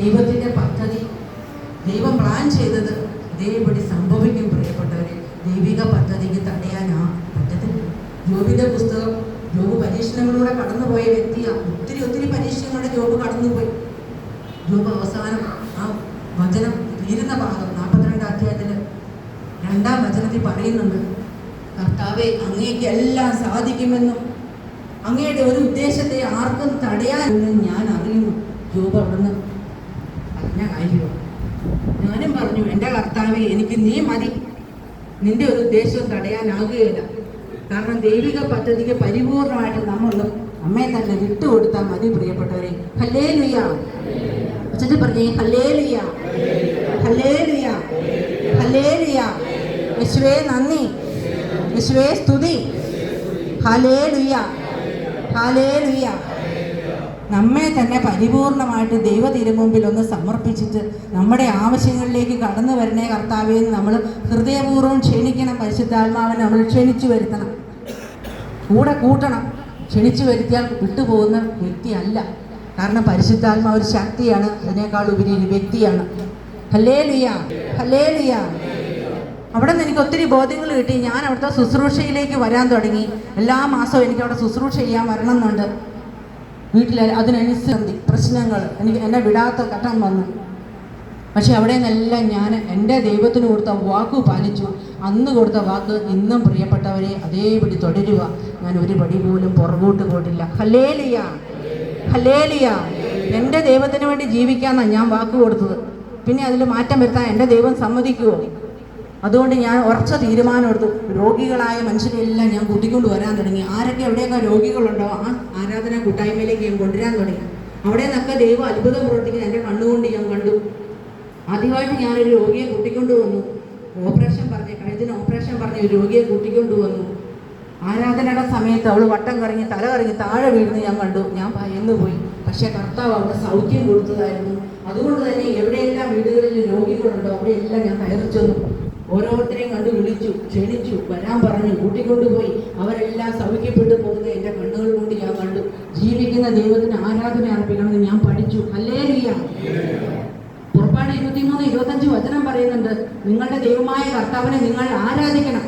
ദൈവത്തിൻ്റെ പദ്ധതി, ദൈവം പ്ലാൻ ചെയ്തത് ഇതേപടി സംഭവിക്കും. പ്രിയപ്പെട്ടവരെ, ദൈവിക പദ്ധതിക്ക് തടയാനാ പറ്റത്തില്ല. ജോബിൻ്റെ പുസ്തകം, ജോബ് പരീക്ഷണങ്ങളിലൂടെ കടന്നുപോയ വ്യക്തിയാണ്. ഒത്തിരി പരീക്ഷണങ്ങളുടെ ജോബ് കടന്നുപോയി. ജോബ് അവസാനം ആ വചനം തീരുന്ന ഭാഗം 42 അധ്യായത്തിൽ 2-ാം വചനത്തിൽ പറയുന്നുണ്ട്, കർത്താവേ, അങ്ങേക്ക് എല്ലാം സാധിക്കുമെന്നും അങ്ങയുടെ ഒരു ഉദ്ദേശത്തെ ആർക്കും തടയാനെന്നും ഞാൻ അറിയുന്നു. ജോബ് അവിടുന്ന് പറഞ്ഞ കാര്യമാണ്. ഞാനും പറഞ്ഞു, എൻ്റെ കർത്താവേ, എനിക്ക് നീ മതി, നിന്റെ ഒരു ഉദ്ദേശവും തടയാനാകുകയില്ല. കാരണം ദൈവിക പദ്ധതിക്ക് പരിപൂർണമായിട്ട് നമ്മൾ അമ്മയെ തന്നെ വിട്ടുകൊടുത്താൽ മതി. പ്രിയപ്പെട്ടവരെ, ഹല്ലേലൂയ. ഉച്ചത്തിൽ പറഞ്ഞേ, ഹല്ലേലൂയ, ഹല്ലേലൂയ, ഹല്ലേലൂയ. യേശുവേ നന്ദി, യേശുവേ സ്തുതി, ഹല്ലേലൂയ, ഹല്ലേലൂയ. നമ്മെ തന്നെ പരിപൂർണമായിട്ട് ദൈവ തിരുമുമ്പിൽ ഒന്ന് സമർപ്പിച്ചിട്ട് നമ്മുടെ ആവശ്യങ്ങളിലേക്ക് കടന്നു വരണേ കർത്താവേ എന്ന് നമ്മൾ ഹൃദയപൂർവ്വം ക്ഷണിക്കണം. പരിശുദ്ധാത്മാവിനെ നമ്മൾ ക്ഷണിച്ചു വരുത്തണം, കൂടെ കൂട്ടണം. ക്ഷണിച്ചു വരുത്തിയാൽ വിട്ടുപോകുന്ന വ്യക്തിയല്ല. കാരണം പരിശുദ്ധാത്മാവ് ഒരു ശക്തിയാണ്, അതിനേക്കാൾ ഉപരി ഒരു വ്യക്തിയാണ്. Hallelujah, hallelujah. അവിടെ നിന്ന് എനിക്ക് ഒത്തിരി ബോധ്യങ്ങൾ കിട്ടി. ഞാൻ അവിടുത്തെ ശുശ്രൂഷയിലേക്ക് വരാൻ തുടങ്ങി. എല്ലാ മാസവും എനിക്ക് അവിടെ ശുശ്രൂഷ ചെയ്യാൻ വരണം എന്നുണ്ട്. വീട്ടിൽ അതിനനുസരിച്ച് പ്രശ്നങ്ങൾ എന്നെ വിടാത്ത ഘട്ടം വന്നു. പക്ഷെ അവിടെ നിന്നെല്ലാം ഞാൻ എൻ്റെ ദൈവത്തിന് കൊടുത്ത വാക്ക് പാലിച്ചു. അന്ന് കൊടുത്ത വാക്ക് ഇന്നും പ്രിയപ്പെട്ടവരെ അതേപടി തുടരുക. ഞാൻ ഒരു പടി പോലും പുറകോട്ട് പോയിട്ടില്ല. Hallelujah, hallelujah. എൻ്റെ ദൈവത്തിന് വേണ്ടി ജീവിക്കാമെന്നാണ് ഞാൻ വാക്ക് കൊടുത്തത്. പിന്നെ അതിൽ മാറ്റം വരുത്താൻ എൻ്റെ ദൈവം സമ്മതിക്കുമോ? അതുകൊണ്ട് ഞാൻ ഉറച്ച തീരുമാനം എടുത്തു. രോഗികളായ മനുഷ്യരെല്ലാം ഞാൻ കൂട്ടിക്കൊണ്ട് വരാൻ തുടങ്ങി. ആരൊക്കെ എവിടെയൊക്കെ രോഗികളുണ്ടോ ആ ആരാധന കൂട്ടായ്മയിലേക്ക് ഞാൻ കൊണ്ടുവരാൻ തുടങ്ങി. അവിടെ നിന്നൊക്കെ ദൈവം അത്ഭുതം പ്രവർത്തിക്കുന്ന എൻ്റെ കണ്ണുകൊണ്ട് ഞാൻ കണ്ടു. ആദ്യമായിട്ട് ഞാനൊരു രോഗിയെ കൂട്ടിക്കൊണ്ട് വന്നു. കഴുത്തിന് ഓപ്പറേഷൻ പറഞ്ഞ ഒരു രോഗിയെ കൂട്ടിക്കൊണ്ട് വന്നു. ആരാധനയുടെ സമയത്ത് അവൾ വട്ടം കറങ്ങി തല കറങ്ങി താഴെ വീഴുന്നു ഞാൻ കണ്ടു. ഞാൻ ഭയന്നു പോയി. പക്ഷേ കർത്താവ് അവിടെ സൗഖ്യം കൊടുത്തതായിരുന്നു. അതുകൊണ്ട് തന്നെ എവിടെയെല്ലാം വീടുകളിൽ രോഗികളുണ്ടോ അവിടെയെല്ലാം ഞാൻ കയറി ചെന്നു. ഓരോരുത്തരെയും കണ്ട് വിളിച്ചു, ക്ഷണിച്ചു, വരാൻ പറഞ്ഞു, കൂട്ടിക്കൊണ്ടുപോയി. അവരെല്ലാം സൗഖ്യപ്പെട്ടു പോകുന്നത് എൻ്റെ കണ്ണുകൾ കൊണ്ട് ഞാൻ കണ്ടു. ജീവിക്കുന്ന ദൈവത്തിന് ആരാധന അർപ്പിക്കണമെന്ന് ഞാൻ പഠിച്ചു. ഹല്ലേലൂയ. പുറപ്പാട് 23-25 വചനം പറയുന്നുണ്ട്, നിങ്ങളുടെ ദൈവമായ കർത്താവിനെ നിങ്ങൾ ആരാധിക്കണം.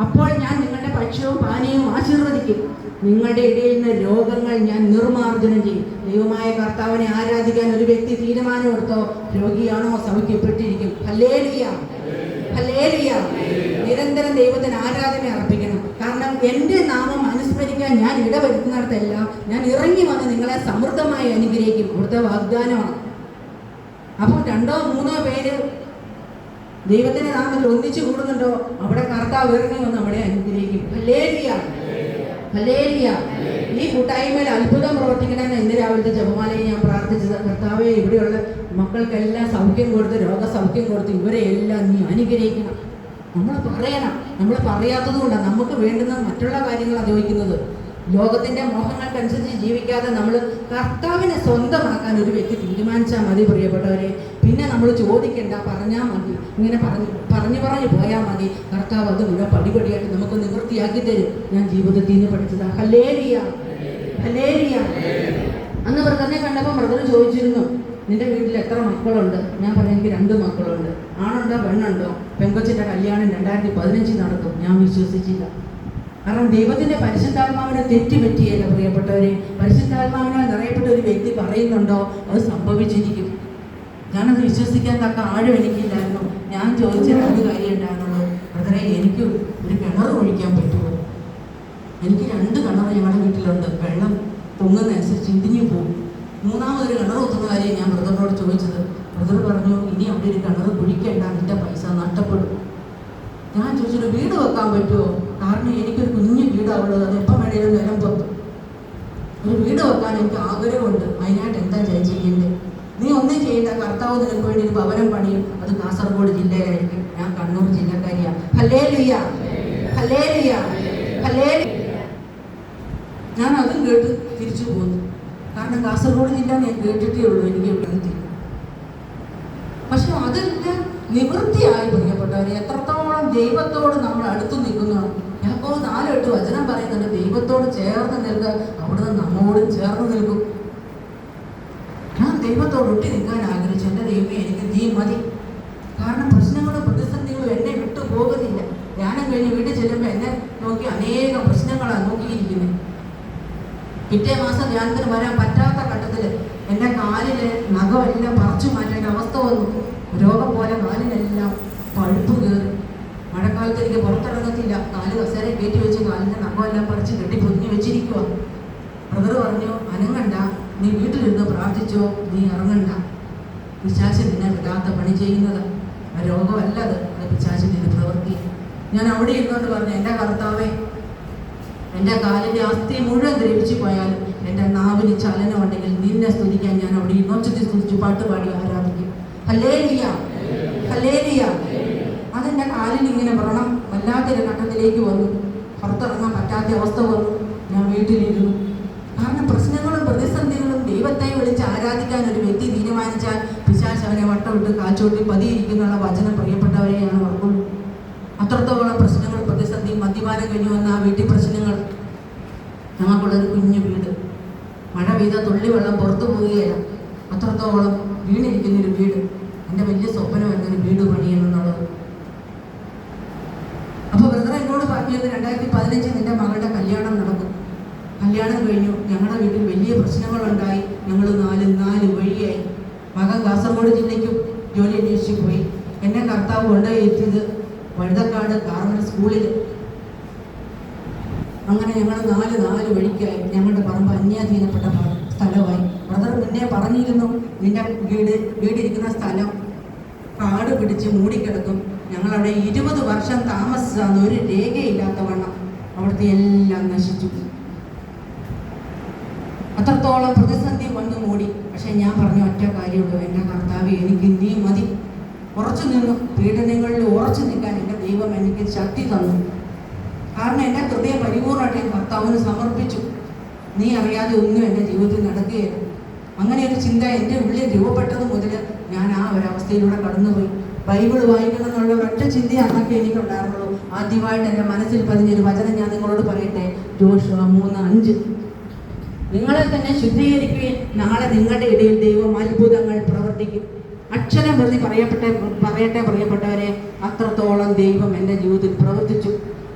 അപ്പോൾ ഞാൻ നിങ്ങളുടെ ഭക്ഷ്യവും പാനീയവും ആശീർവദിക്കും. നിങ്ങളുടെ ഇടയിൽ നിന്ന് രോഗങ്ങൾ ഞാൻ നിർമ്മാർജ്ജനം ചെയ്യും. ദൈവമായ കർത്താവിനെ ആരാധിക്കാൻ ഒരു വ്യക്തി തീരുമാനമെടുത്തോ, രോഗിയാണോ സൗഖ്യപ്പെട്ടിരിക്കും. Hallelujah, hallelujah. നിരന്തരം ദൈവത്തിന് ആരാധന അർപ്പിക്കണം. കാരണം എൻ്റെ നാമം അനുസ്മരിക്കാൻ ഞാൻ ഇടവരുത്തുന്നിടത്തെല്ലാം ഞാൻ ഇറങ്ങി വന്ന് നിങ്ങളെ സമൃദ്ധമായി അനുഗ്രഹിക്കും. ഇവിടുത്തെ വാഗ്ദാനമാണ്. അപ്പോൾ 2-3 പേര് ദൈവത്തിന്റെ നാമത്തിൽ ഒന്നിച്ചു കൂടുന്നുണ്ടോ അവിടെ കർത്താവ് ഇറങ്ങി വന്ന് നമ്മളെ അനുഗ്രഹിക്കും. Hallelujah, hallelujah. ഈ കൂട്ടായ്മയിൽ അത്ഭുതം പ്രവർത്തിക്കണമെന്ന് ഇന്ന് രാവിലത്തെ ജപമാലയിൽ ഞാൻ പ്രാർത്ഥിച്ചത്. കർത്താവെ, ഇവിടെയുള്ള മക്കൾക്കെല്ലാം സൗഖ്യം കൊടുത്ത്, രോഗസൗഖ്യം കൊടുത്ത് ഇവരെ എല്ലാം നീ അനുഗ്രഹിക്കണം. നമ്മൾ പറയണം. നമ്മൾ പറയാത്തത് കൊണ്ടാണ് നമുക്ക് വേണ്ടുന്ന മറ്റുള്ള കാര്യങ്ങളാണ് ചോദിക്കുന്നത്. ലോകത്തിൻ്റെ മോഹങ്ങൾക്കനുസരിച്ച് ജീവിക്കാതെ നമ്മൾ കർത്താവിനെ സ്വന്തമാക്കാൻ ഒരു വ്യക്തി തീരുമാനിച്ചാൽ മതി. പ്രിയപ്പെട്ടവരെ, പിന്നെ നമ്മൾ ചോദിക്കേണ്ട, പറഞ്ഞാൽ മതി. ഇങ്ങനെ പറഞ്ഞു പോയാൽ മതി. കർത്താവ് അത് മുഴുവൻ പടിപടിയായിട്ട് നമുക്ക് നിവൃത്തിയാക്കി തരും. ഞാൻ ജീവിതത്തിൽ നിന്ന് പഠിച്ചതാണ്. Hallelujah, hallelujah. അന്ന് ബ്രദറിനെ കണ്ടപ്പോൾ ബ്രദർ ചോദിച്ചിരുന്നു, നിന്റെ വീട്ടിൽ എത്ര മക്കളുണ്ട്? ഞാൻ പറഞ്ഞു, എനിക്ക് 2 മക്കളുണ്ട്. ആണുണ്ടോ പെണ്ണുണ്ടോ? പെങ്കൊച്ചിൻ്റെ കല്യാണം 2015 നടക്കും. ഞാൻ വിശ്വസിച്ചില്ല. കാരണം ദൈവത്തിൻ്റെ പരിശുദ്ധാത്മാവിനെ തെറ്റുപറ്റിയല്ല. പ്രിയപ്പെട്ടവരെ, പരിശുദ്ധാത്മാവിനാൽ നിറയപ്പെട്ട ഒരു വ്യക്തി പറയുന്നുണ്ടോ അത് സംഭവിച്ചിരിക്കും. ഞാനത് വിശ്വസിക്കാൻ തക്ക ആഴം എനിക്കില്ലായിരുന്നു. ഞാൻ ചോദിച്ച 2 കാര്യം ഉണ്ടായിരുന്നുള്ളൂ. ബ്രദറെ, എനിക്ക് ഒരു കിണർ ഒഴിക്കാൻ പറ്റുമോ? എനിക്ക് 2 കിണർ ഞങ്ങളുടെ വീട്ടിലുണ്ട്. വെള്ളം പൊങ്ങുന്നതനുസരിച്ച് ഇടിഞ്ഞു പോകും. 3ാമതൊരു കിണർ കുത്തുന്ന കാര്യം ഞാൻ ബ്രദറിനോട് ചോദിച്ചത്. ബ്രദർ പറഞ്ഞു, ഇനി അവിടെ ഒരു കിണർ കുഴിക്കേണ്ട, നിന്റെ പൈസ നഷ്ടപ്പെടും. ഞാൻ ചോദിച്ചൊരു വീട് വെക്കാൻ പറ്റുമോ? കാരണം എനിക്കൊരു കുഞ്ഞു വീടാവുള്ളത്, അത് എപ്പം വേണേലും നിലം പൊത്തും. ഒരു വീട് വെക്കാൻ എനിക്ക് ആഗ്രഹമുണ്ട്. അതിനായിട്ട് എന്താ ചെയ്യേണ്ടത്? നീ ഒന്നും ചെയ്യേണ്ട. കർത്താവ് നിനക്ക് വേണ്ടി ഒരു ഭവനം പണിയും. അത് കാസർഗോഡ് ജില്ലയിലായിരിക്കും. ഞാൻ കണ്ണൂർ ജില്ലക്കാരിയാണ്. Hallelujah, hallelujah, hallelujah. ഞാൻ അതും കേട്ട് തിരിച്ചു പോന്നു. കാരണം കാസർഗോഡ് ജില്ല ഞാൻ കേട്ടിട്ടേ ഉള്ളൂ. എനിക്ക് ഇവിടെ പക്ഷെ അതെല്ലാം നിവൃത്തിയായി. പ്രിയപ്പെട്ടവരെ, എത്രത്തോളം ദൈവത്തോട് നമ്മൾ അടുത്തു നിൽക്കുന്നു. യാക്കോബ് 4:8 വചനം പറയുന്നുണ്ട്, ദൈവത്തോട് ചേർന്ന് നിൽക്കുക, അവിടുന്ന് നമ്മോടും ചേർന്ന് നിൽക്കും. ഞാൻ ദൈവത്തോട് ഒട്ടി നിൽക്കാൻ ആഗ്രഹിച്ചു. കഴിഞ്ഞ് വീട്ടിൽ ചെല്ലുമ്പോൾ എന്നെ നോക്കി അനേകം പ്രശ്നങ്ങളാണ് നോക്കിയിരിക്കുന്നത്. പിറ്റേ മാസം ധ്യാനത്തിന് വരാൻ പറ്റാത്ത ഘട്ടത്തിൽ എൻ്റെ കാലിലെ നഖമെല്ലാം പറിച്ചു മാറ്റേണ്ട അവസ്ഥ വന്നു. രോഗം പോലെ കാലിനെല്ലാം പഴുപ്പ് കയറി. മഴക്കാലത്ത് എനിക്ക് പുറത്തിറങ്ങത്തില്ല. കാല് കസേര കയറ്റി വെച്ച് കാലിൻ്റെ നഖമെല്ലാം പറിച്ച് കെട്ടി പൊതിഞ്ഞ് വെച്ചിരിക്കുക. ബ്രദർ പറഞ്ഞു, അനങ്ങണ്ട, നീ വീട്ടിലിരുന്ന് പ്രാർത്ഥിച്ചോ, നീ ഇറങ്ങണ്ട. പിശാച് നിന്നെ വിടാത്ത പണി ചെയ്യുന്നത്. ആ രോഗമല്ല അത് പിശാചിൻ്റെ ഒരു പ്രവൃത്തി. ഞാൻ അവിടെ ഇരുന്നുകൊണ്ട് പറഞ്ഞു, എൻ്റെ കർത്താവേ, എൻ്റെ കാലിൻ്റെ അസ്ഥി മുഴുവൻ ദ്രവിച്ചു പോയാലും എൻ്റെ നാവിന് ചലനം ഉണ്ടെങ്കിൽ നിന്നെ സ്തുതിക്കാൻ ഞാൻ അവിടെ ഇരുന്നൊച്ചത്തിൽ സ്തുതിച്ചു പാട്ട് പാടി ആരാധിക്കും. Hallelujah, hallelujah. അതെൻ്റെ കാലിന് ഇങ്ങനെ വ്രണം വല്ലാത്തൊരു ഘട്ടത്തിലേക്ക് വന്നു. പുറത്തിറങ്ങാൻ പറ്റാത്ത അവസ്ഥ വന്നു. ഞാൻ വീട്ടിലിരുന്നു. കാരണം പ്രശ്നങ്ങളും പ്രതിസന്ധികളും ദൈവത്തെ വിളിച്ച് ആരാധിക്കാൻ ഒരു വ്യക്തി തീരുമാനിച്ചാൽ പിശാച് അവനെ വട്ടമിട്ട് കാച്ചോട്ടി പതിയിരിക്കുന്നുള്ള വചനം പ്രിയപ്പെട്ടവരെയാണ് ഓർക്കുള്ളൂ. അത്രത്തോളം പ്രശ്നങ്ങൾ, പ്രതിസന്ധി, മദ്യപാനം കഴിഞ്ഞു വന്ന ആ വീട്ടിൽ പ്രശ്നങ്ങൾ. ഞങ്ങൾക്കുള്ളൊരു കുഞ്ഞു വീട്, മഴ പെയ്ത തുള്ളി വെള്ളം പുറത്തു പോവുകയില്ല. അത്രത്തോളം വീണിരിക്കുന്നൊരു വീട്. എൻ്റെ വലിയ സ്വപ്നമായിരുന്നു ഒരു വീട് പണിയെന്നുള്ളത്. അപ്പോൾ ബ്രദർ എന്നോട് പറഞ്ഞത് 2015 നിൻ്റെ മകളുടെ കല്യാണം നടക്കും. കല്യാണം കഴിഞ്ഞു. ഞങ്ങളുടെ വീട്ടിൽ വലിയ പ്രശ്നങ്ങളുണ്ടായി. ഞങ്ങൾ നാല് വഴിയായി. മകൻ കാസർഗോഡ് ജില്ലയ്ക്കും ജോലി അന്വേഷിച്ച് പോയി. എന്നെ കർത്താവ് കൊണ്ടുപോയി എത്തിയത് വഴുതക്കാട് കാർമൽ സ്കൂളിൽ. അങ്ങനെ ഞങ്ങൾ നാല് വഴിക്കായി. ഞങ്ങളുടെ പറമ്പ് അന്യാധീനപ്പെട്ട സ്ഥലമായി. ബ്രദർ മുന്നേ പറഞ്ഞിരുന്നു, നിന്റെ വീടിരിക്കുന്ന സ്ഥലം കാട് പിടിച്ച് മൂടിക്കിടക്കും. ഞങ്ങളവിടെ 20 വർഷം താമസിച്ചാന്ന് ഒരു രേഖയില്ലാത്ത വണ്ണം അവിടുത്തെ എല്ലാം നശിച്ചു. അത്രത്തോളം പ്രതിസന്ധി വന്നു മൂടി. പക്ഷെ ഞാൻ പറഞ്ഞ ഒറ്റ കാര്യമുള്ളൂ, എൻ്റെ കർത്താവ് എനിക്ക് നീ മതി. ഉറച്ചു നിന്നു. പീഡനങ്ങളിൽ ഉറച്ചു നിൽക്കാൻ എൻ്റെ ദൈവം എനിക്ക് ശക്തി തന്നു. കാരണം എൻ്റെ ഹൃദയം പരിപൂർണ്ണമായിട്ട് ഞാൻ കർത്താവിന് സമർപ്പിച്ചു. നീ അറിയാതെ ഒന്നും എൻ്റെ ജീവിതത്തിൽ നടക്കുകയില്ല. അങ്ങനെ ഒരു ചിന്ത എൻ്റെ ഉള്ളിൽ രൂപപ്പെട്ടത് മുതൽ ഞാൻ ആ ഒരവസ്ഥയിലൂടെ കടന്നുപോയി. ബൈബിൾ വായിക്കണം എന്നുള്ള ഒരൊറ്റ ചിന്ത അന്നൊക്കെ എനിക്കുണ്ടായിരുന്നുള്ളൂ. ആദ്യമായിട്ട് എൻ്റെ മനസ്സിൽ പതിഞ്ഞൊരു വചനം ഞാൻ നിങ്ങളോട് പറയട്ടെ. ജോഷുവ 3:5. നിങ്ങളെ തന്നെ ശുദ്ധീകരിക്കുകയും നാളെ നിങ്ങളുടെ ഇടയിൽ ദൈവം അത്ഭുതങ്ങൾ പ്രവർത്തിക്കും. അക്ഷരം പ്രതി പറയട്ടെ പ്രിയപ്പെട്ടവരെ, അത്രത്തോളം ദൈവം എൻ്റെ ജീവിതത്തിൽ പ്രവർത്തിച്ചു.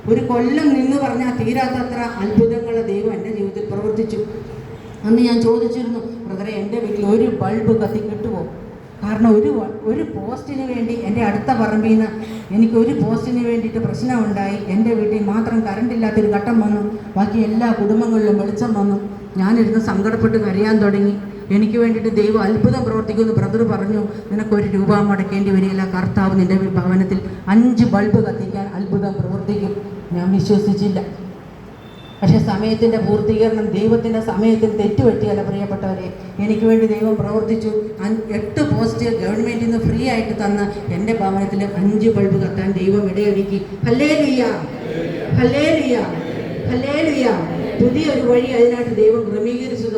ഒരു കൊല്ലം നിന്ന് പറഞ്ഞാൽ തീരാത്തത്ര അത്ഭുതങ്ങൾ ദൈവം എൻ്റെ ജീവിതത്തിൽ പ്രവർത്തിച്ചു. അന്ന് ഞാൻ ചോദിച്ചിരുന്നു, ബ്രദറെ, എൻ്റെ വീട്ടിൽ ഒരു ബൾബ് കത്തി കിട്ടുമോ? കാരണം ഒരു പോസ്റ്റിന് വേണ്ടി എൻ്റെ അടുത്ത പറമ്പിൽ നിന്ന് എനിക്കൊരു പോസ്റ്റിന് വേണ്ടിയിട്ട് പ്രശ്നമുണ്ടായി. എൻ്റെ വീട്ടിൽ മാത്രം കറണ്ടില്ലാത്തൊരു ഘട്ടം വന്നു. ബാക്കി എല്ലാ കുടുംബങ്ങളിലും വെളിച്ചം വന്നു. ഞാനിരുന്ന് സങ്കടപ്പെട്ട് കരയാൻ തുടങ്ങി. എനിക്ക് വേണ്ടിയിട്ട് ദൈവം അത്ഭുതം പ്രവർത്തിക്കുമെന്ന് ബ്രദർ പറഞ്ഞു. നിനക്കൊരു രൂപ മുടക്കേണ്ടി വരികയില്ല. കർത്താവ് നിൻ്റെ ഭവനത്തിൽ 5 ബൾബ് കത്തിക്കാൻ അത്ഭുതം പ്രവർത്തിക്കും. ഞാൻ വിശ്വസിച്ചില്ല. പക്ഷെ സമയത്തിൻ്റെ പൂർത്തീകരണം ദൈവത്തിൻ്റെ സമയത്തിന് തെറ്റുപറ്റിയല്ല പ്രിയപ്പെട്ടവരെ. എനിക്ക് വേണ്ടി ദൈവം പ്രവർത്തിച്ചു. 8 പോസ്റ്റ് ഗവൺമെൻറ്റിൽ നിന്ന് ഫ്രീ ആയിട്ട് തന്ന് എൻ്റെ ഭവനത്തിൽ 5 ബൾബ് കത്താൻ ദൈവം ഇടയൊരുക്കി. Hallelujah, hallelujah, hallelujah. പുതിയൊരു വഴി അതിനായിട്ട് ദൈവം ക്രമീകരിച്ചു തന്നു.